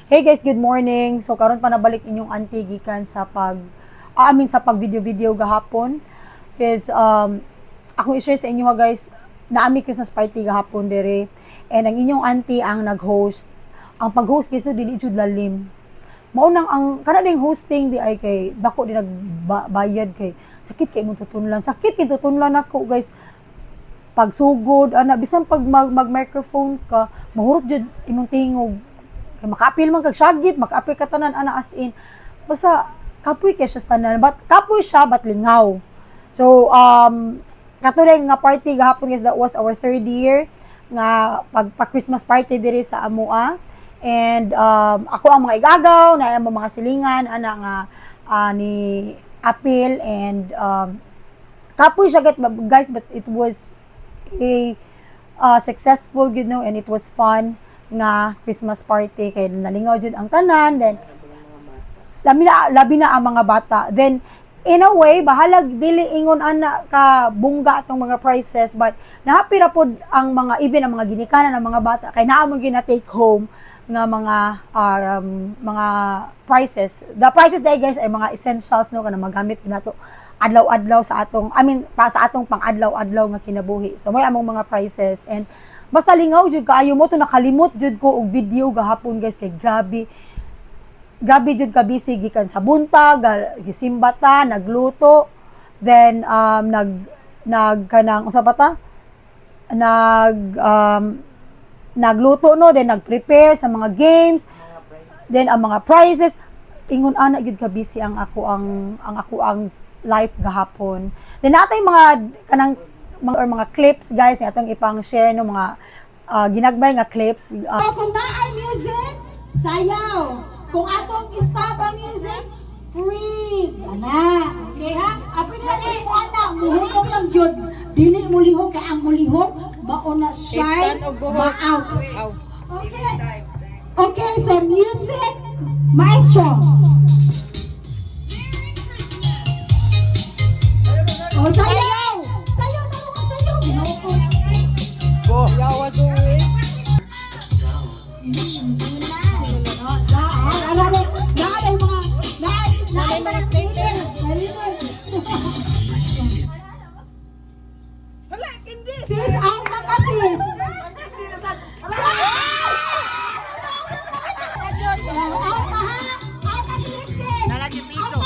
Hey guys, good morning. So karon pa nabalik inyong auntie gikan sa sa pag video gahapon. Cause ako i-share sa inyo ha guys, naami Christmas party gahapon dire. And ang inyong auntie ang nag-host. Ang pag-host guys no dili jud lalim. Mao nang ang kana ding hosting di ay kay dako di nagbayad kay sakit kay imong tutunlan. Sakit kay tutunlan ako guys. Pagsugod ana bisan pag mag-microphone ka, mahurot jud imong tingog. Kay makaapil man kag syagit, makaapil ka tanan ana as in. Basta kapoy kay siya tanan, but kapoy siya but lingaw. So katulad nga party gahapon guys, that was our third year nga Christmas party diri sa Amoa. And ako ang mga igagaw na ang mga silingan ana nga ni Apil and kapoy siya guys, but it was a successful, you know, and it was fun nga Christmas party kay nalingaw jud ang tanan. Then labi na ang mga bata. Then in a way bahalag dili ingon ana ka bungga atong mga prizes, but nahapi ra pod ang mga even ang mga ginikanan ng mga bata kay naa mo gina take home nga mga prizes. The prizes day guys ay mga essentials no kana magamit kinato adlaw-adlaw sa atong sa atong pang-adlaw-adlaw nga kinabuhi. So may among mga prizes and basta lingaw jud kaayo mo to, nakalimot jud ko og video gahapon guys kay grabe jud ka busy gikan sa buntag, gisimba ta, nagluto, then nagluto no, then nagprepare sa mga games, then ang mga prizes ingon ana gyud ka busy ang ako ang life gahapon. Then natay mga kanang mga clips guys nga atong ipang share no, mga ginagbay nga clips. Kung naay music, sayaw. Kung atong stop ang music, freeze. Ana. Okay ha? Apin nila kayo mo anak, muhulog lang yun. Dili mo lihog ka ang mulihog, mauna shine, ma-out. Okay. Okay, so music, maestro. Oh, sayaw! Sayaw, sayaw! Go! Yawa duwit. Wala, hindi! Sis, out na ka sis! Out na ha! Out na sis sis! Nalagi piso!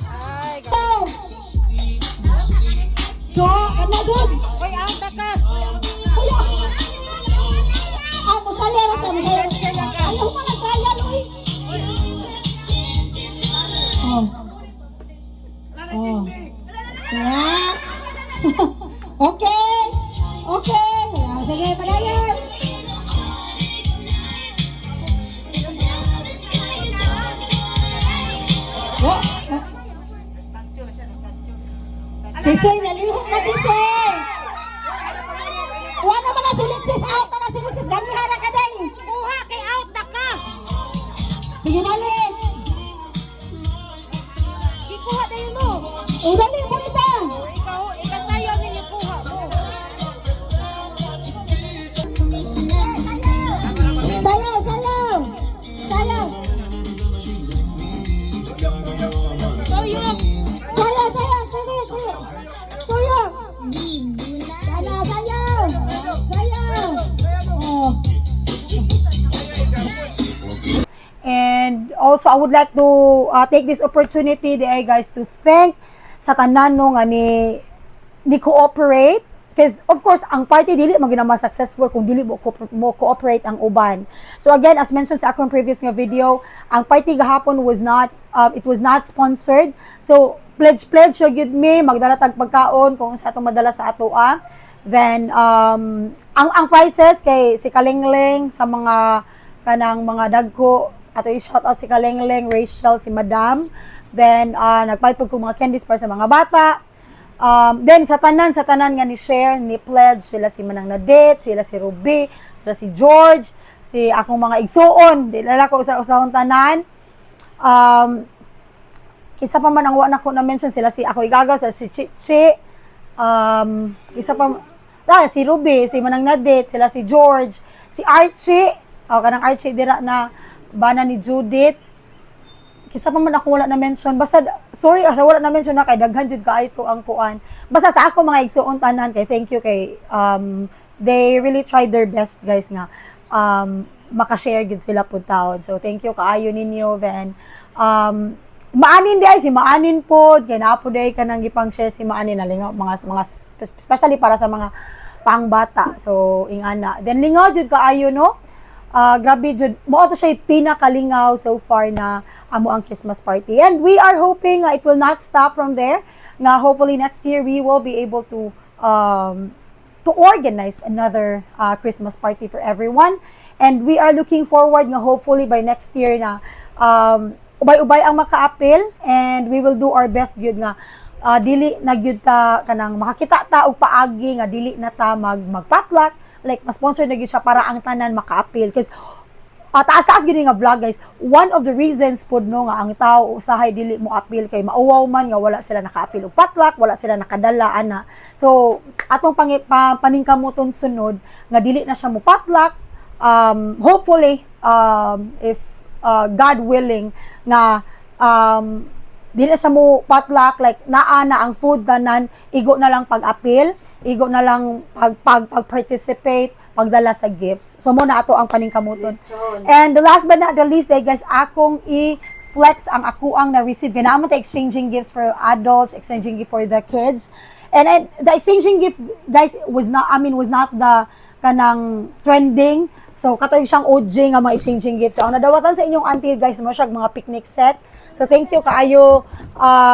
Ay, Go! So, ano dun? Hoy, out na ka. Kuya! Ah, masalera sa mga. Ayaw mo na kaya, Luis! Oh. Oh. Yeah. Okay. Okay. Sige, padayon. Oh. Tisoy, nalihok na Tisoy. Wala naman na silipsis. Out na na silipsis. Ganihara ka day. Kuha kay out na ka. Sige, dali. Ikuha dayon mo. Dali mo nito. Ikaw sayo ninyo kuha mo. Sayaw, sayaw. Sayaw. Soyok. Sayaw, sayaw. Sige. Sayaw. Sana, sayaw. Sayaw. Oh. And also I would like to take this opportunity guys to thank sa tanan no nga ni cooperate, because of course ang party dili magina successful kung dili mo cooperate ang uban. So again, as mentioned sa akong previous nga video, ang party gahapon was not it was not sponsored. So pledge siya gid me magdala tag pagkaon kung sa atong madala sa atoa. Then ang prices kay si Kalingleng sa mga kanang mga dagko ato i-shout out si Kalengleng, Rachel, si Madam. Then nagpalit ko mga candies para sa mga bata. Then sa tanan nga ni share, ni pledge sila si Manang Nadet, sila si Ruby, sila si George, si akong mga igsuon, dilala ko usahon tanan. Kisa pa man ang wa na ko na mention sila si ako igagaw sa si Chichi. Isa pa si Ruby, si Manang Nadit, sila si George, si Archie, kanang Archie dira na bana ni Judith. Kisa pa man ako wala na mention. Basta, sorry, wala na mention na kay daghan jud kaayo to ang kuan. Basta sa ako mga igsuon tanan kay thank you kay they really tried their best guys nga makashare gid sila pud taon. So thank you kaayo ninyo then maanin di ay si maanin pod kay naa pod ay kanang gipang share si maanin na lingaw mga especially para sa mga pangbata. So ingana. Then lingaw jud kaayo no. Grabe jud mo to siya pinakalingaw so far na amo ang Christmas party, and we are hoping it will not stop from there, na hopefully next year we will be able to organize another Christmas party for everyone, and we are looking forward nga hopefully by next year na ubay-ubay ang maka-appeal, and we will do our best gyud nga dili na gyud ta kanang makakita ta og paagi nga dili na ta magpaplak, like ma-sponsor na gyud siya para ang tanan maka-appeal. Kasi taas-taas gyud nga vlog guys, one of the reasons pod no nga ang tao usahay dili mo appeal kay mauwaw man nga wala sila naka-appeal og patlak, wala sila nakadala ana. So atong paningkamuton sunod nga dili na siya mo patlak, hopefully if God willing nga dili na siya mo patlak, like naa na ang food tanan, igo na lang pag-appeal, igo na lang pag-participate, pagdala sa gifts. So mo na ato ang paningkamuton. And the last but not the least guys, akong i-flex ang akuang na-receive. Kaya naman ta exchanging gifts for adults, exchanging gift for the kids. And the exchanging gift guys was not the kanang trending. So katoy siyang OJ nga mga exchanging gifts. So ang nadawatan sa inyong auntie guys mo siya mga picnic set. So thank you kaayo.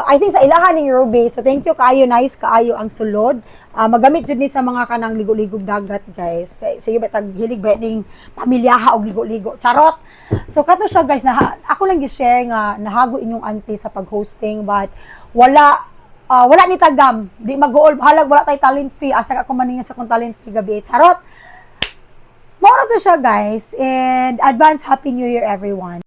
I think sa ilahan ning Ruby. So thank you kaayo, nice kaayo ang sulod. Magamit jud ni sa mga kanang ligo-ligog dagat guys. Kay sige ba tag hilig ba ning pamilyaha og ligo-ligo. Charot. So kato siya guys na ako lang gi-share nga nahago inyong auntie sa pag-hosting, but wala ni tagam. Di mag-goal halag wala tay talent fee. Asa ka kumaningan sa kung talent fee gabi. Charot. Moro to siya guys, and advance Happy New Year everyone.